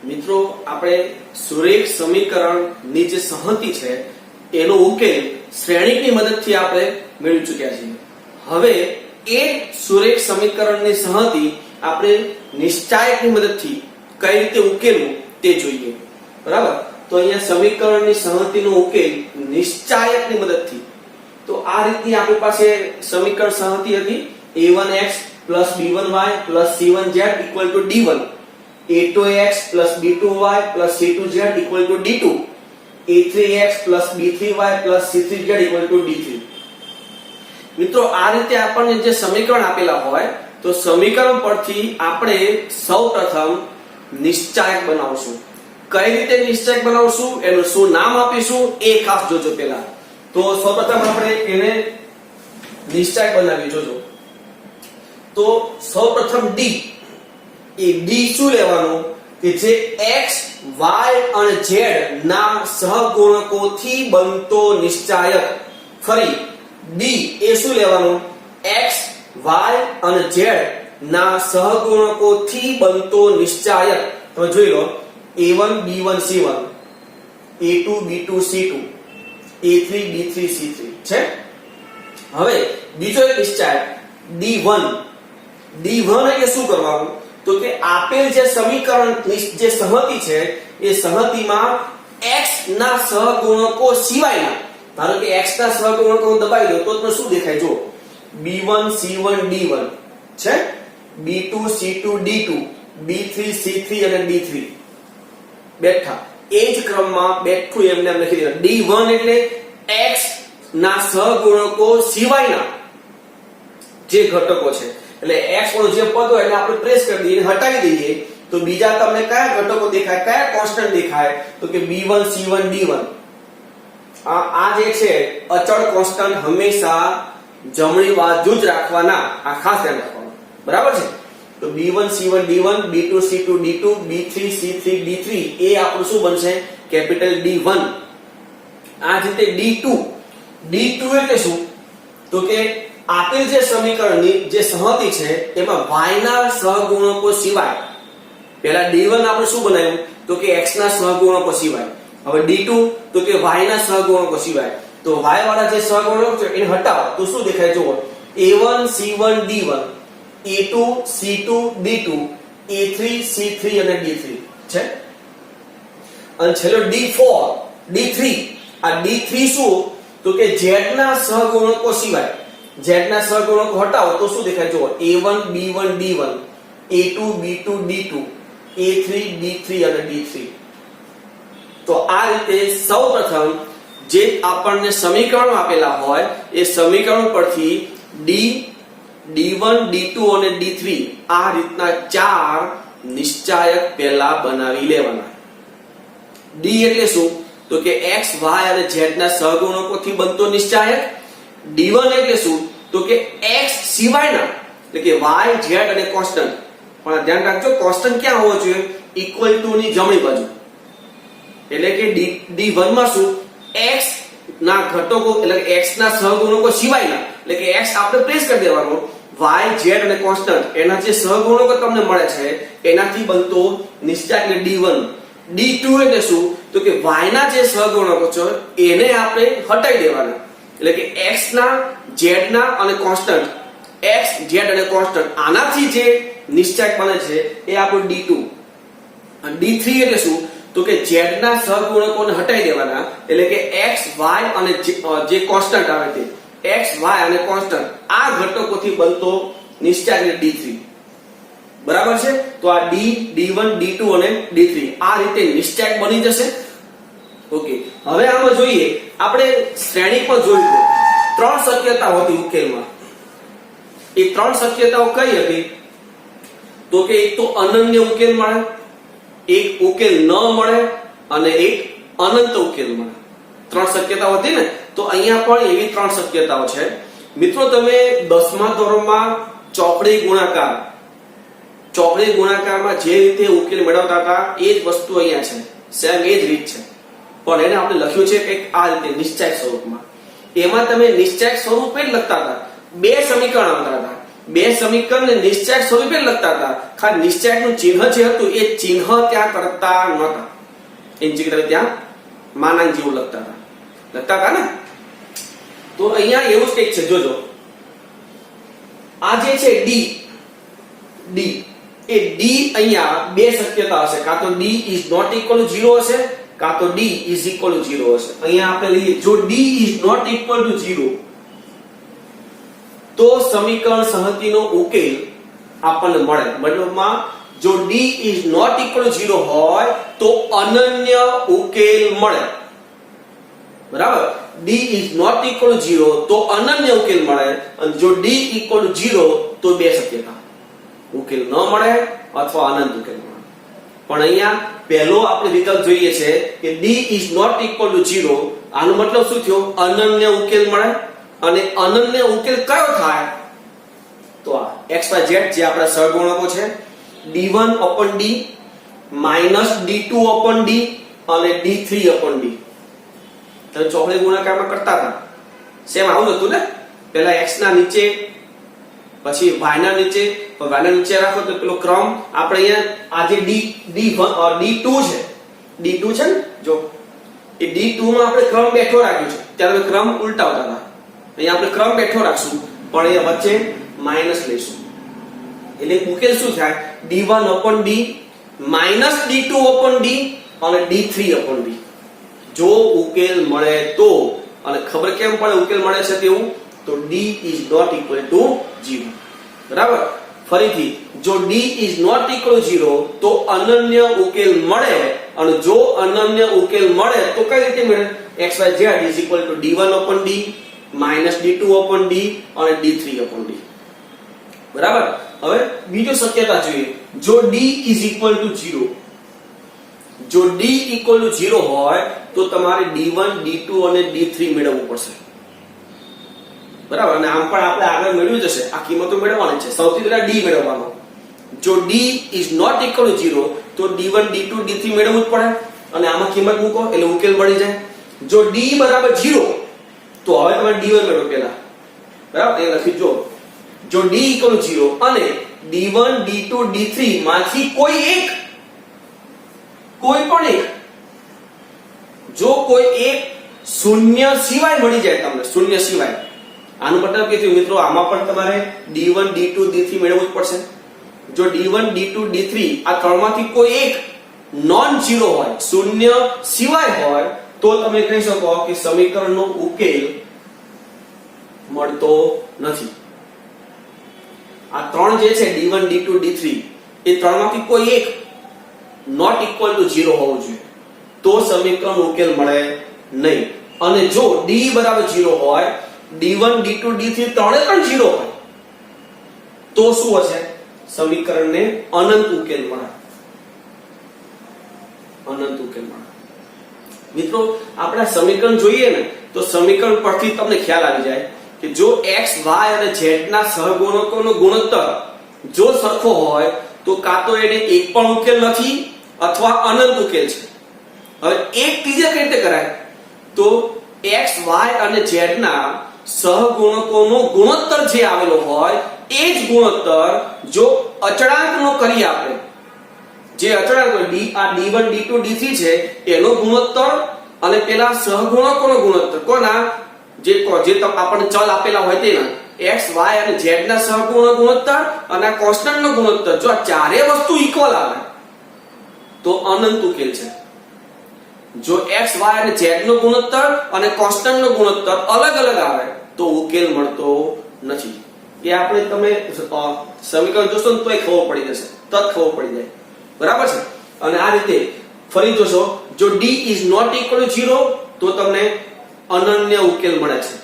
મિત્રો આપણે સુરેખ સમીકરણની જે સંહતિ છે એનો ઉકેલ શ્રેણિકની મદદથી આપણે મેળવી ચૂક્યા છીએ. હવે એ સુરેખ સમીકરણની સંહતિ આપણે નિશ્ચાયકની મદદથી કઈ રીતે ઉકેલવું તે જોઈએ. બરાબર? તો અહીંયા સમીકરણની સંહતિનો ઉકેલ નિશ્ચાયકની મદદથી, તો આ રીતની આપણી પાસે સમીકરણ સંહતિ હતી. a1x b1y c1z d1, a2x b2y c2z d2, a3x b3y c3z d3. મિત્રો આ રીતે આપણને જે સમીકરણ આપેલા હોય તો સમીકરણ પરથી આપણે સૌપ્રથમ નિશ્ચાયક બનાવશું. કઈ રીતે નિશ્ચાયક બનાવશું, એનું શું નામ આપીશું એ ખાસ જોજો. પહેલા તો સૌપ્રથમ આપણે એને નિશ્ચાયક બનાવી જોજો. તો સૌપ્રથમ d, એ d શું લેવાનું કે જે x, y અને z ના સહગુણકોથી બનતો નિશ્ચાયક. ફરી d એ શું લેવાનું, x, y અને z ના સહગુણકોથી બનતો નિશ્ચાયક. તમે જોઈ લો, a1 b1 c1, a2 b2 c2, a3 b3 c3 છે. હવે બીજો એક નિશ્ચાયક d1. d1 એટલે શું કરવાનું, તો કે આપેલ જે સમીકરણ જે સંહતિ છે એ સંહતિમાં x ના સહગુણકો સિવાયના, ધારો કે x ના સહગુણકો દબાવી દો તો તમને શું દેખાય? જો b1 c1 d1 છે, b2 c2 d2, b3 c3 અને d3 બેઠા એ જ ક્રમમાં બેઠું એમને એમ લખી દીધું. d1 એટલે x ના સહગુણકો સિવાયના જે ઘટકો છે, એટલે x વાળો જે પદ હોય એને આપણે પ્રેસ કરી દઈએ, હટાવી દઈએ તો બીજા તમને કયા ઘટકો દેખાય, કયા કોન્સ્ટન્ટ દેખાય? તો કે b1 c1 d1. આ જે છે અચળ કોન્સ્ટન્ટ હંમેશા જમણી બાજુ જ રાખવાના, આ ખાસ ધ્યાન રાખવાનું. બરાબર છે? તો b1 c1 d1, b2 c2 d2, b3 c3 d3 એ આપણું શું બનશે? Capital D1. આ જ રીતે d2. d2 એટલે શું, તો કે આપેલ જે સમીકરણની જે સંહતિ છે એમાં y ના સહગુણકો સિવાય, પહેલા d1 આપણે શું બનાવ્યું, તો કે x ના સહગુણકો સિવાય. હવે d2 તો કે y ના સહગુણકો સિવાય. તો y વાળા જે સહગુણકો છે એને હટાવો તો શું દેખાય? જુઓ, a1 c1 d1, a2 c2 d2, a3 c3 અને d3 છે. અને છેલ્લો d3. આ d3 શું, તો કે z ના સહગુણકો સિવાય, z ના સહગુણકો હટાવો તો શું દેખાય? જુઓ, a1 b1 d1, a2 b2 d2, a3 d3 અને d3. તો આ રીતે સૌપ્રથમ જે આપણને સમીકરણો આપેલા હોય એ સમીકરણ પરથી d1 d2 અને d3 આ રીતના ચાર નિશ્ચાયક પહેલા બનાવી લેવાના. d એટલે શું, તો કે x, y અને z ના સહગુણકોથી બનતો નિશ્ચાયક. d1 એટલે શું, તો કે x સિવાયના, એટલે કે y, z અને કોન્સ્ટન્ટ. પણ ધ્યાન રાખજો, કોન્સ્ટન્ટ ક્યાં હોવો જોઈએ? ઇક્વલ ટુ ની જમણી બાજુ. એટલે કે d1 માં શું, x ના ઘટકો એટલે કે x ના સહગુણકો સિવાયના, એટલે કે x આપણે પ્રેસ કરી દેવાનો, y, z અને કોન્સ્ટન્ટ એના જે સહગુણકો તમને મળે છે એનાથી બનતો નિશ્ચાયક એટલે d1. d2 એટલે શું, તો કે y ના જે સહગુણકો છે એને આપણે હટાવી દેવાના, એટલે કે x ના, z ના અને કોન્સ્ટન્ટ, x, z અને કોન્સ્ટન્ટ આનાથી જે નિશ્ચાયક બને છે એ આપણું d2. અને d3 એટલે શું, તો કે z ના સહગુણકોને હટાવી દેવાના, એટલે કે x, y અને જે કોન્સ્ટન્ટ આવે તે x, y અને કોન્સ્ટન્ટ આ ઘટકોથી બનતો નિશ્ચાયક એટલે d3. બરાબર છે? તો આ d1 d2 અને d3 આ રીતે નિશ્ચાયક બની જશે. ઓકે, હવે આમાં જોઈએ આપણે શ્રેણી પર જોયું ત્રણ શક્યતાઓ હતી ઉકેલમાં. એ ત્રણ શક્યતાઓ કઈ હતી? તો કે એક તો અનન્ય ઉકેલ મળે, એક ઉકેલ ન મળે અને એક અનંત ઉકેલ મળે. ત્રણ શક્યતાઓ હતી ને, તો અહીંયા પણ એવી ત્રણ શક્યતાઓ છે. મિત્રો તમે 10મા ધોરણમાં ચોકડી ગુણાકારમાં જે રીતે ઉકેલ મેળવતા હતા એ જ વસ્તુ અહીંયા છે, સેમ એ જ રીત છે. પણ એને આપણે લખ્યું છે કે આ રીતે નિશ્ચાયક સ્વરૂપમાં. એમાં તમે નિશ્ચાયક સ્વરૂપે જ લખતા હતા, બે સમીકરણ આવતા હતા. બે સમીકરણને નિશ્ચયાંક સ્વરૂપે લખતા હતા, ખાલી નિશ્ચયાંકનું ચિહ્ન જે હતું એ ચિહ્ન ત્યાં કરતા નહોતા, એની જગ્યાએ ત્યાં માનાંક જેવું લખતા હતા ને. તો અહીંયા એવું જ કંઈક છે, જોજો આ જે છે ડી એ ડી અહીંયા બે શક્યતા હશે, કાં તો D is not equal to 0 હશે, કાં તો ડી ઇઝ ઇક્વલ ટુ 0 હશે. અહીંયા આપણે લઈએ, જો D is not equal to 0 તો સમીકરણ સંહતિનો ઉકેલ આપણને મળે. મતલબમાં જો D is not equal to 0 હોય તો અનન્ય ઉકેલ મળે. બરાબર, D is not equal to 0 તો અનન્ય ઉકેલ મળે, અને જો ડી ઇક્વલ ટુ 0 તો બે શક્યતા, ઉકેલ ન મળે અથવા અનંત ઉકેલ મળે. પણ અહીંયા પહેલો આપણે વિકલ્પ જોઈએ છે કે D is not equal to 0, આનો મતલબ શું થયો? અનન્ય ઉકેલ મળે. અને અનન્ય ઉકેલ કયો થાય? તો આ x y z જે આપણા સહગુણકો છે, d1 upon d minus d2 upon d અને d3 upon d. તો ચોકડી ગુણાકારમાં કરતા હતા સેમ આવું હતું ને, પહેલા x ના નીચે પછી y ના નીચે, y ના નીચે રાખો તો પેલો ક્રમ આપણે અહીંયા આ જે d2 છે, d2 છે ને, જો એ d2 માં આપણે ક્રમ બેઠો રાખ્યો છે, ત્યારે ક્રમ ઉલટાવતા હતા. અહીંયા આપણે ક્રમ બેઠો રાખશું, પણ એ વચ્ચે માઈનસ લઈશું, એટલે ઉકેલ શું થાય? d1 upon d minus d2 upon d અને d3 upon d. જો ઉકેલ મળે તો, અને ખબર કેમ પડે ઉકેલ મળે છે તેવું? તો d is not equal to 0. બરાબર, ફરીથી જો d is not equal to 0 તો અનન્ય ઉકેલ મળે, અને જો અનન્ય ઉકેલ મળે તો કઈ રીતે મળે? x y z is equal to d1 upon d minus d2 upon d અને d3 upon d. બરાબર, હવે બીજો શક્યતા જોઈએ. જો d is equal to 0, જો d equal to 0 હોય તો તમારે d1 d2 અને d3 મેળવવું પડશે. બરાબર, અને આમ પણ આપણે આગળ મેળવી જશે, આ કિંમતો મેળવવાની છે. સૌથી પહેલા d મેળવવાનો. જો d is not equal to 0 તો d1 d2 d3 મેળવવું જ પડે, અને આમાં કિંમત મૂકો એટલે ઉકેલ મળી જાય. જો d બરાબર 0 તો હવે તમે d1 મેળવો પહેલા. બરાબર, એ લખી જો d equal to 0 અને d1 d2 d3 માંથી કોઈ પણ એક, જો કોઈ એક શૂન્ય સિવાય મળી જાય તમને, શૂન્ય સિવાય, આનો મતલબ કે મિત્રો આમાં પણ તમારે d1 d2 d3 મેળવવું જ પડશે. જો d1 d2 d3 આ ત્રણમાંથી કોઈ એક નોન ઝીરો હોય, શૂન્ય સિવાય હોય, તો તમે કહી શકો કે સમીકરણનો ઉકેલ મળતો નથી. આ ત્રણ જે છે d1 d2 d3 એ ત્રણમાંથી કોઈ એક નોટ ઇક્વલ ટુ 0 હોવું જોઈએ, તો સમીકરણ ઉકેલ મળે નહીં. અને જો d બરાબર 0 હોય, d1 d2 d3 ત્રણે પણ 0 હોય, તો શું હશે? સમીકરણને અનંત ઉકેલ મળે. અનંત ઉકેલ મળે. મિત્રો આપણે સમીકરણ જોઈએ ને તો સમીકરણ પરથી તમને ખ્યાલ આવી જાય કે જો x y અને z ના સહગુણકોનો ગુણોત્તર જો સરખો હોય તો કાં તો એને એક પણ ઉકેલ નથી અથવા અનંત ઉકેલ છે. હવે એક ક્લિયર કઈ રીતે કરાય? તો x y અને z ના સહગુણકોનો ગુણોત્તર જે આવેલો હોય એ જ ગુણોત્તર જો અચળાંકનો કરી આપણે, જે અચળાંક આ d1 d2 d3 છે એનો ગુણોત્તર અને પેલા સહગુણકોનો ગુણોત્તર, કોના? જે આપણને ચલ આપેલા હોય તેના x y અને z ના સહગુણક ગુણોત્તર અને આ કોન્સ્ટન્ટનો ગુણોત્તર, જો આ ચારે વસ્તુ ઇક્વલ આવે તો અનંત ઉકેલ છે. જો x y અને z નો ગુણોત્તર અને કોન્સ્ટન્ટનો ગુણોત્તર અલગ અલગ આવે તો ઉકેલ મળતો નથી. એ આપણે તમે સમીકરણ જોશો ને તોય ખબર પડી જશે, તરત ખબર પડી જાય. બરાબર છે. અને આ રીતે ફરી જોશો, જો d is not equal to 0 તો તમને અનન્ય ઉકેલ મળે છે,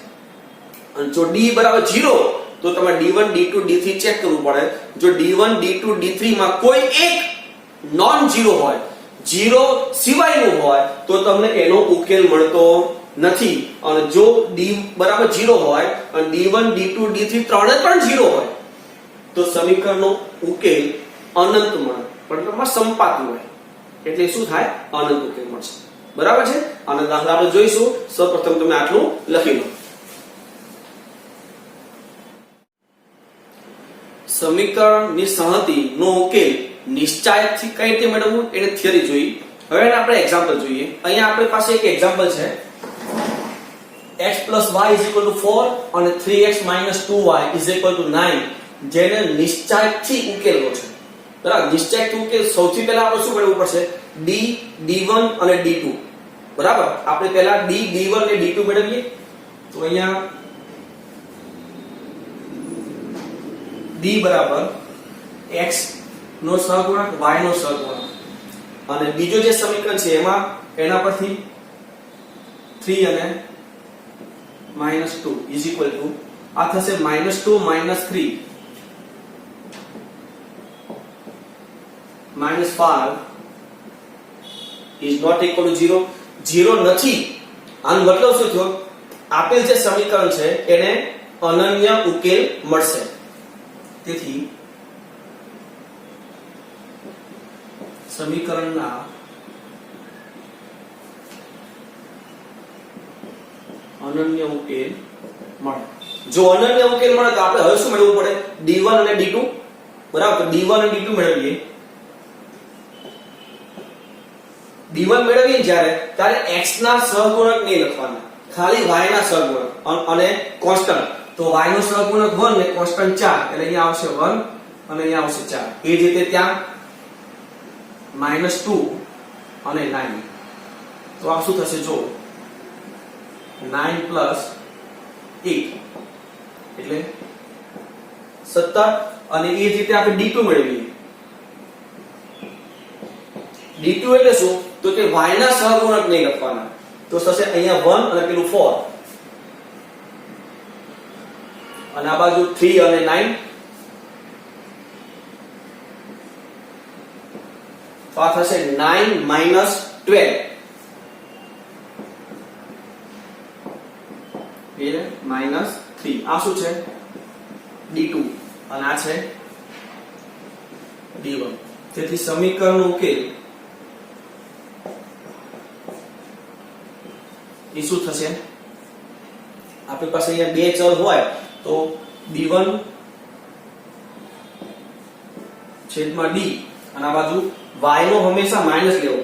અને જો d બરાબર 0 તો તમારે d1 d2 d3 ચેક કરવું પડે. જો d1 d2 d3 માં કોઈ એક નોન ઝીરો હોય, ઝીરો સિવાયનું હોય, તો તમને એનો ઉકેલ મળતો નથી. અને જો d બરાબર 0 હોય અને d1 d2 d3 ત્રણે પણ 0 હોય તો સમીકરણનો ઉકેલ અનંત મળે, પણ સંપાતી હોય, એટલે શું થાય? અનંત ઉકેલ મળશે. બરાબર છે. અને દાખલા આપણે જોઈશું. સૌપ્રથમ તમે આટલું લખી લો. સમીકરણની સંહતિનો ઉકેલ નિશ્ચાયકથી કઈ રીતે મેળવવું એને થિયરી જોઈ. હવે આપણે એક્ઝામ્પલ જોઈએ. અહીંયા આપણી પાસે એક એક્ઝામ્પલ છે x + y = 4 અને 3x - 2y = 9 જેને નિશ્ચાયકથી ઉકેલવો છે. બરાબર, નિશ્ચાયકથી ઉકેલ સૌથી પહેલા આપણે શું મેળવવું પડશે? d d1 અને d2. બરાબર, આપણે પહેલા d d1 અને d2 મેળવીએ. તો અહીંયા d બરાબર x નો સહગુણક y નો સહગુણક અને બીજો જે સમીકરણ છે એમાં એના પરથી 3 અને -2 આ થશે -2 - 3 -5 is not equal to 0. 0 નથી. આનો મતલબ શું થયો? આપેલ જે સમીકરણ છે એને અનન્ય ઉકેલ મળશે. તેથી સમીકરણના અનન્ય ઉકેલ મળે. જો અનન્ય ઉકેલ મળે તો આપણે હવે શું મેળવવું પડે? d1 અને d2. બરાબર, તો d1 અને d2 મેળવીએ. d1 મેળવીએ ત્યારે x ના સહગુણક નહીં લખવાના, ખાલી y ના સહગુણક અને કોન્સ્ટન્ટ. તો y નો સહગુણક 1 ને કોન્સ્ટન્ટ 4 એટલે અહીંયા આવશે 1 અને અહીંયા આવશે 4. એ જ રીતે ત્યાં -2 અને 9. તો આ શું થશે? જો 9 + 8 એટલે 17 અને એ જ રીતે આપણે d2 મેળવીએ. d2 એટલે શું? તો કે y ના સહગુણક નહીં લખવાના. તો થશે અહીંયા 1 અને પેલું 4 અને આ બાજુ 3 અને 9. તો આ થશે 9 - 12 એટલે -3. આ શું છે? d2 અને આ છે d1. તેથી સમીકરણનો ઉકેલ એ શું થશે? આપણી પાસે અહીંયા બે ચલ હોય તો d1 છેદમાં d અને આ બાજુ y નો હંમેશા માઈનસ લેવો.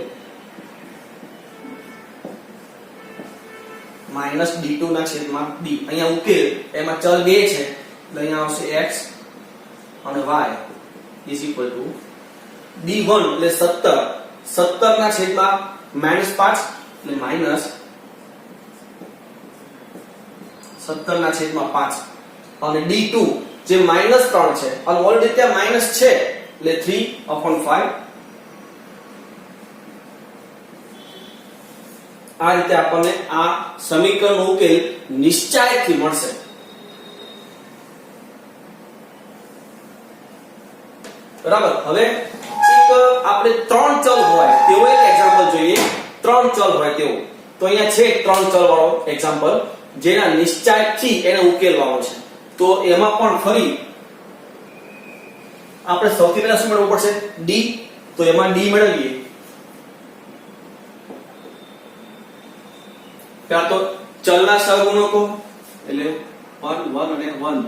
-d2 ના છેદમાં d. અહીંયા ઉકેલ એમાં ચલ બે છે એટલે અહીંયા આવશે x અને y = d1 એટલે 17. 17 ના છેદમાં -5 એટલે માઈનસ 17 ના છેદમાં 5 અને d2 જે -3 છે અને ઓલરેડી ત્યાં માઈનસ છે એટલે 3/5. આ રીતે આપણને આ સમીકરણનો ઉકેલ નિશ્ચાયકથી મળશે. બરાબર, હવે એક આપણે 3 ચલ હોય તેવો એક એક્ઝામ્પલ જોઈએ. 3 ચલ હોય તેવો. તો અહીંયા છે 3 ચલ વાળો એક્ઝામ્પલ જેના નિશ્ચાયકથી એને ઉકેલવાનો છે. તો એમાં પણ ફરી આપણે સૌથી પહેલા શું મેળવવું પડશે? d. તો એમાં d મેળવીએ. ત્યાં તો ચલના સહગુણકો એટલે 1 1 અને 1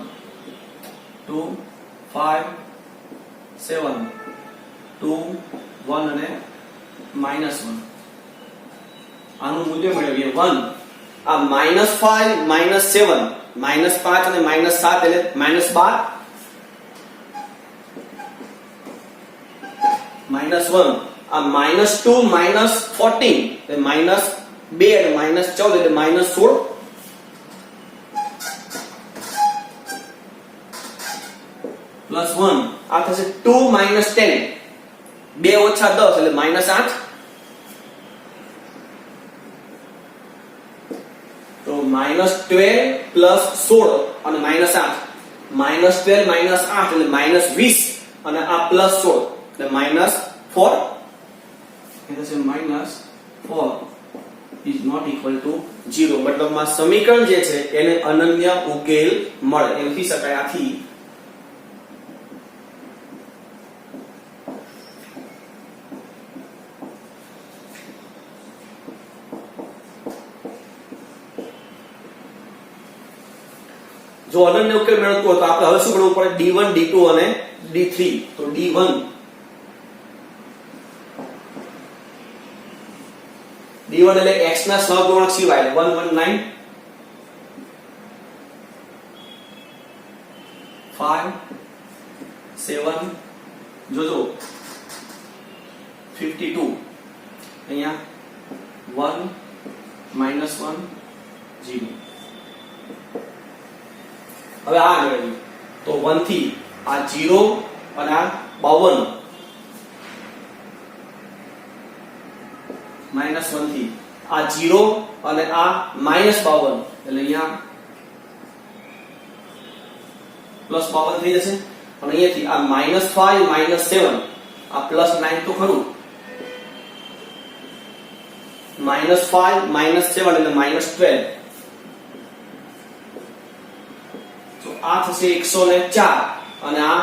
2 5 7 2 1 અને -1. આનું મૂલ્ય મેળવીએ 1. આ -5 -7 -5 અને -7 એટલે -12 -1. આ -2 -14 એટલે -2 એટલે -14 એટલે -16 +1. આ થશે 2 - 10 2 - 10 એટલે -8. તો -12 + 16 અને -8 -12 - 8 એટલે -20 અને આ +16 એટલે -4 એટલે છે -4 is not equal to 0. મતલબમાં સમીકરણ જે છે એને અનન્ય ઉકેલ મળે એમ કહી શકાય. આથી જો જો અનન્ય ઉકેલ મેળવતો હોય તો આપણે હવે શું કરવું પડે? d1 d2 અને d3. તો d1 એટલે x ના સહગુણક સિવાય 119 5 7 જોજો 52 અહીંયા 1 -1 0. હવે આ આગળ તો 1 થી આ 0 અને આ 52 -1 થી આ 0 અને આ -52 એટલે અહીંયા +52 થઈ જશે અને અહીંયાથી આ -5 -7 આ +9 તો ખરું -5 -7 એટલે -12 તો આ થશે 104 અને આ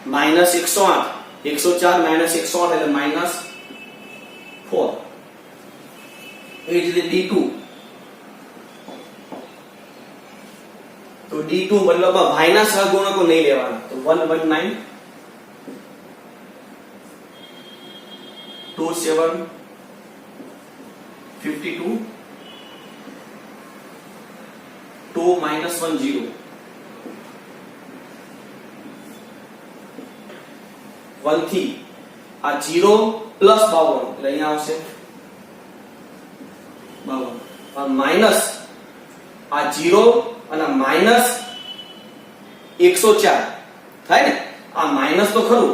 -108 104 -108 એટલે -4. એ જ રીતે d2 તો d2 મતલબમાં y ના સહગુણકો નહીં લેવાના તો 119 27 52 2 -10 1 થી આ 0 પ્લસ 52 એટલે અહીંયા આવશે 52 માઈનસ આ 0 અને માઈનસ 104 થાય ને આ માઈનસ તો ખરું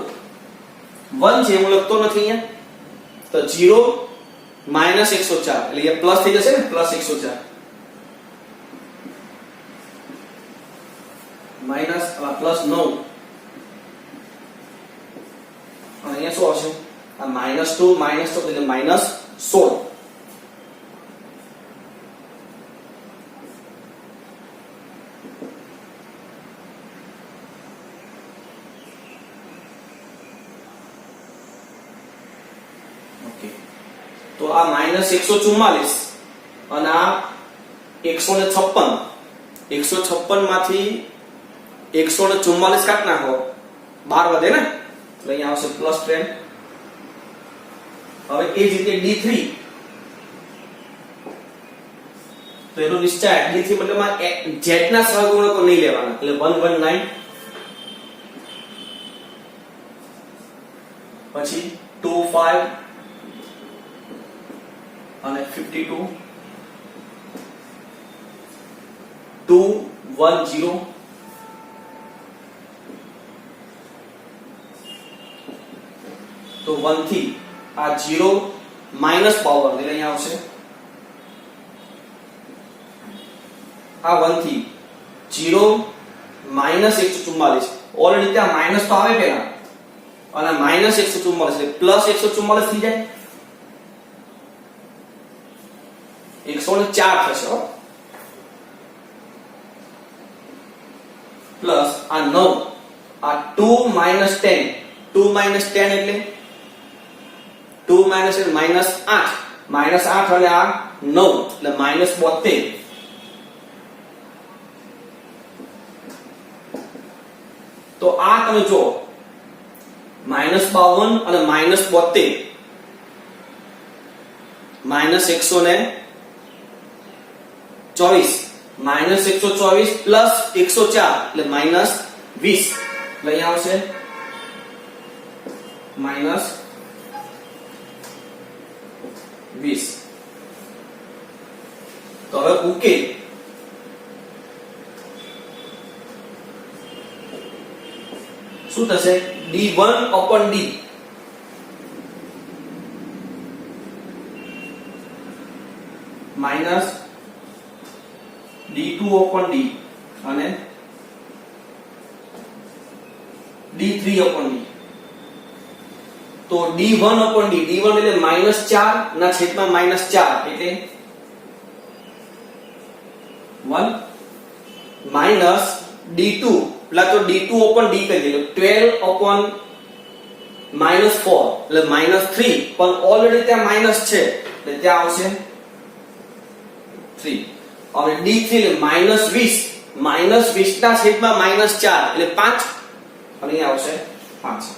1 છે હું લખતો નથી અહીંયા તો 0 માઈનસ 104 એટલે એ પ્લસ થઈ જશે ને પ્લસ 104 માઈનસ પ્લસ 9 અને અહીંયા શું આવશે આ -2 એટલે -16. ઓકે તો આ -144 અને આ 156 માંથી 144 કાઢ નાખો 12 વધે ને એટલે અહીંયા આવશે +10. હવે એ જ રીતે d3 તો એનો નિશ્ચય d3 મતલબમાં z ના સહગુણકો નહીં લેવાના એટલે 119 પછી 25 અને 52 210 તો 1 થી આ 0 માઈનસ પાવર એટલે અહીંયા આવશે આ 1 થી 0 માઈનસ 144 ઓલરેડી ત્યાં માઈનસ તો આવે પહેલા અને માઈનસ 144 એટલે પ્લસ 144 થઈ જાય 104 થશે પ્લસ આ 9 આ 2 10 2 10 એટલે 2 માઈનસ એટલે -8 અને આ 9 એટલે -72 તો આ તમે જો -52 અને -72 -124 -124 પ્લસ 104 એટલે -20 એટલે અહીંયા આવશે -20. તો હવે ઉકેલ શું થશે d1/d માઈનસ d2/d અને d3/d તો d1/d d1 એટલે -4 ના છેદમાં -4 એટલે 1 માઈનસ d2 એટલે તો d2/d કરી દેજો 12/-4 એટલે -3 પણ ઓલરેડી ત્યાં માઈનસ છે એટલે ત્યાં આવશે 3 અને d3 એટલે -20 -20 ના છેદમાં -4 એટલે 5 અને અહીંયા આવશે 5.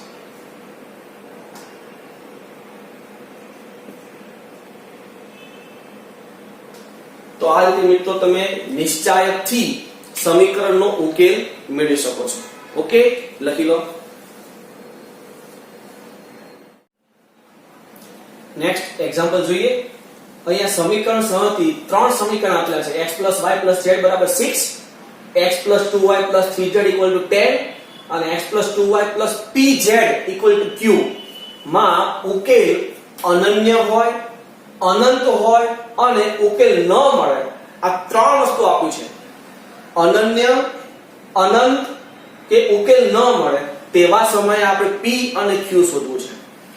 તો આ રીતે મિત્રો તમે નિશ્ચાયકથી સમીકરણનો ઉકેલ મેળવી શકો છો. ઓકે, લખી લો. નેક્સ્ટ એક્ઝામ્પલ જોઈએ. અહીંયા સમીકરણ સહથી ત્રણ સમીકરણ આપેલા છે. x y z 6, x 2y 3z 10 અને x 2y pz q માં ઉકેલ અનન્ય હોય, અનંત હોય અને ઉકેલ ન મળે. આ ત્રણ વસ્તુ આપ્યું છે. અનન્ય, અનંત કે ઉકેલ ન મળે તેવા સમયે આપણે p અને q શોધવું છે.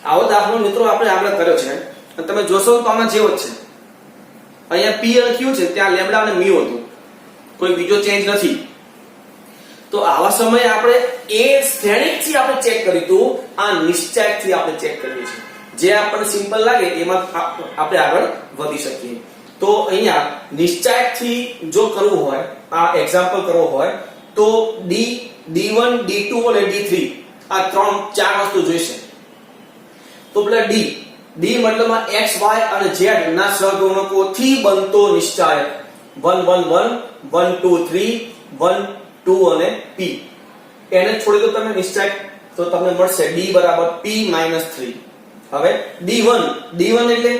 આવો દાખલો મિત્રો આપણે આગળ કર્યો છે અને તમે જોશો તો આમાં જેવો જ છે. અહીંયા p અને q છે, ત્યાં લેમ્ડા અને મ્યુ હતું, કોઈ બીજો ચેન્જ નથી. તો આવા સમયે આપણે એ શ્રેણિકથી આપણે ચેક કરીશું, આ નિશ્ચાયકથી આપણે ચેક કરીએ છીએ. જે આપણને સિમ્પલ લાગે એમાં આપણે આગળ વધી શકીએ. તો અહીંયા નિશ્ચાયકથી જો કરવું હોય, આ એક્ઝામ્પલ કરવો હોય તો d1 d2 અને d3 આ ચાર વસ્તુ જોઈશે. તો પેલા d મતલબમાં x y અને z ના સહગુણકોથી બનતો નિશ્ચાયક 1 1 1 1 2 3 1 2 અને p. એને છોડી દો તમે નિશ્ચાયક તો તમને મળશે d બરાબર p - 3. હવે d1 એટલે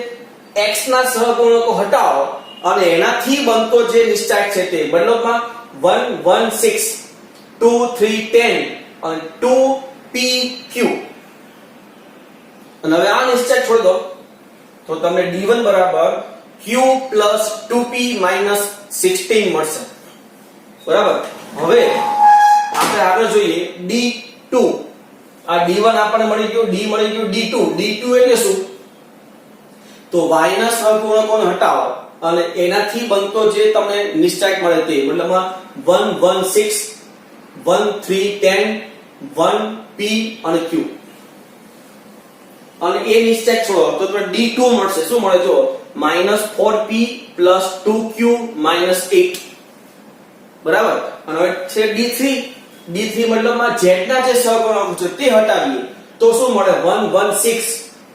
x ના સહગુણકો હટાવો અને એનાથી બનતો જે નિશ્ચાયક છે તે મતલબમાં 1 1 6 2 3 10 અને 2 p q. અને હવે આ નિશ્ચાયક છોડી દો તો તમને d1 બરાબર q + 2p - 16 મળશે. બરાબર. હવે આપણે આગળ જોઈએ d2. આ d1 આપણને મળી ગયો, d મળી ગયો, d2 એટલે શું? તો y ના સહગુણકોને હટાવો અને એનાથી બનતો જે તમને નિશ્ચાયક મળે તે મતલબમાં 1 1 6 1 3 10 1 p અને q. અને એ નિશ્ચાયક છોડો તો તમને d2 મળશે. શું મળે જો -4p + 2q - 8. બરાબર. અને હવે છે d3 મતલબમાં z ના જે સહગુણકો છે તે હટાવીએ તો શું મળે 1 1 6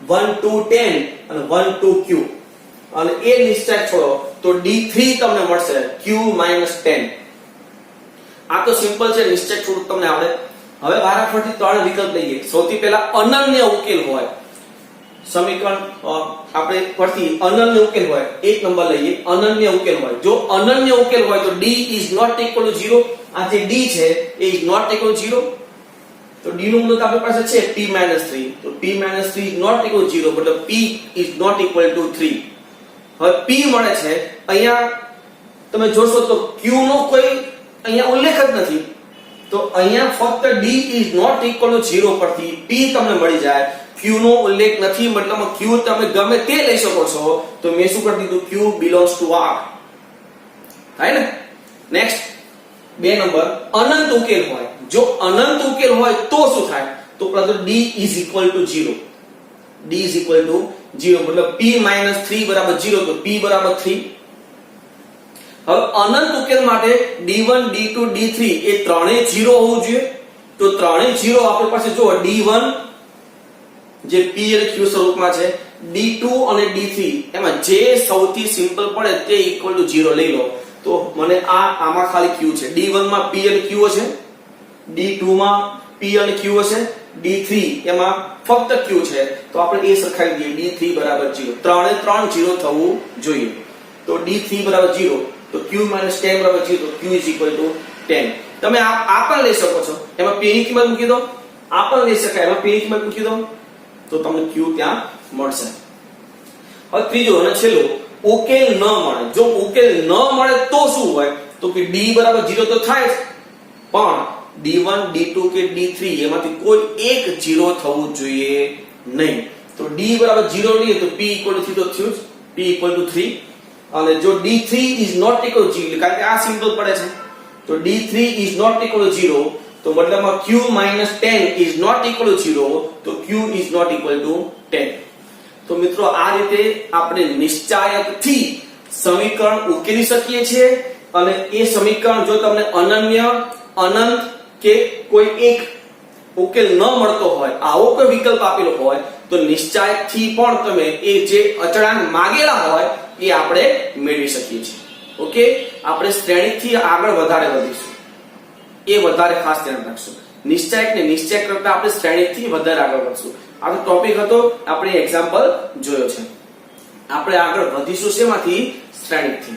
1 2 10 અને 1 2 q. અને એ નિશ્ચાયક છોડો તો d3 તમને મળશે q - 10. આ તો સિમ્પલ છે, નિશ્ચાયક છોડવું તમને આવડે. હવે વારાફરતી ત્રણ વિકલ્પ લઈએ. સૌથી પહેલા અનન્ય ઉકેલ હોય સમીકરણ આપણે પરથી અનન્ય ઉકેલ હોય એક નંબર લઈએ. અનન્ય ઉકેલ હોય, જો અનન્ય ઉકેલ હોય તો d = 0. આ જે d છે એ = 0. તો d નું મૂલ્ય આપણી પાસે છે p - 3. તો p - 3 = 0 મતલબ p = 3. હવે p મળે છે. અહીંયા તમે જોશો તો q નો કોઈ અહીંયા ઉલ્લેખ જ નથી. તો અહીંયા ફક્ત d = 0 પરથી p તમને મળી જાય. q નો ઉલ્લેખ નથી મતલબ q તમે ગમે તે લઈ શકો છો. તો મેં શું કરી દીધું q belongs to r. થાય ને? નેક્સ્ટ 2 નંબર અનંત ઉકેલ હોય. જો અનંત ઉકેલ હોય તો શું થાય? તો પહેલા તો d = 0. d = 0 મતલબ p - 3 = 0 તો p = 3. હવે અનંત ઉકેલ માટે d1 d2 d3 એ ત્રણેય 0 હોવું જોઈએ. તો ત્રણેય 0 આપણી પાસે જો d1 જે p અને q સ્વરૂપમાં છે, d2 અને d3 એમાં જે સૌથી સિમ્પલ પડે તે = 0 લઈ લો. તો મને આમાં ખાલી q છે. d1 માં p અને q છે, d2 માં p અને q છે, d3 એમાં ફક્ત q છે. તો આપણે એ સરખાવી દઈએ d3 = 0. ત્રણે 0 થવું જોઈએ. તો d3 = 0 તો q - 10 = 0 તો q = 10. તમે આ પણ લઈ શકો છો. એમાં p ની કિંમત મૂકી દો. આ પણ લઈ શકાય. એમાં p ની કિંમત મૂકી દો તો તમને q ત્યાં મળશે. હવે ત્રીજો અને છેલ્લો ઉકેલ ન મળે. જો ઉકેલ ન મળે તો શું હોય? તો કે d = 0 તો થાય જ, પણ d1 d2 કે d3 એમાંથી કોઈ એક 0 થવું જોઈએ નહીં. તો d = 0 લઈએ તો p = 3 તો થયું જ. p = 3. અને જો d3 = 0 કારણ કે આ સિમ્પલ પડે છે તો d3 = 0 તો મતલબમાં q - 10 = 0 તો q = 10. તો મિત્રો આ રીતે આપણે નિશ્ચાયકથી સમીકરણ ઉકેલી શકીએ છીએ અને એ સમીકરણ જો તમને અનન્ય, અનંત કે કોઈ એક ઉકેલ ન મળતો હોય, આવો કોઈ વિકલ્પ આપેલો હોય, તો નિશ્ચાયકથી પણ તમે એ જે અચળાંક માંગેલા હોય એ આપણે મેળવી શકીએ છીએ. ઓકે, આપણે શ્રેણીકથી આગળ વધારે વધીશું, એ વધારે ખાસ ધ્યાન રાખશું. નિશ્ચાયક ને નિશ્ચય કરતા આપણે શ્રેણીકથી વધારે આગળ વધશું. આ તો ટોપિક હતો, આપણે એક્ઝામ્પલ જોયો છે. આપણે આગળ વધીશું શેમાંથી? શ્રેણીકથી.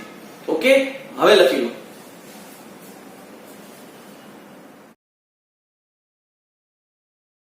ઓકે, હવે લખી લો.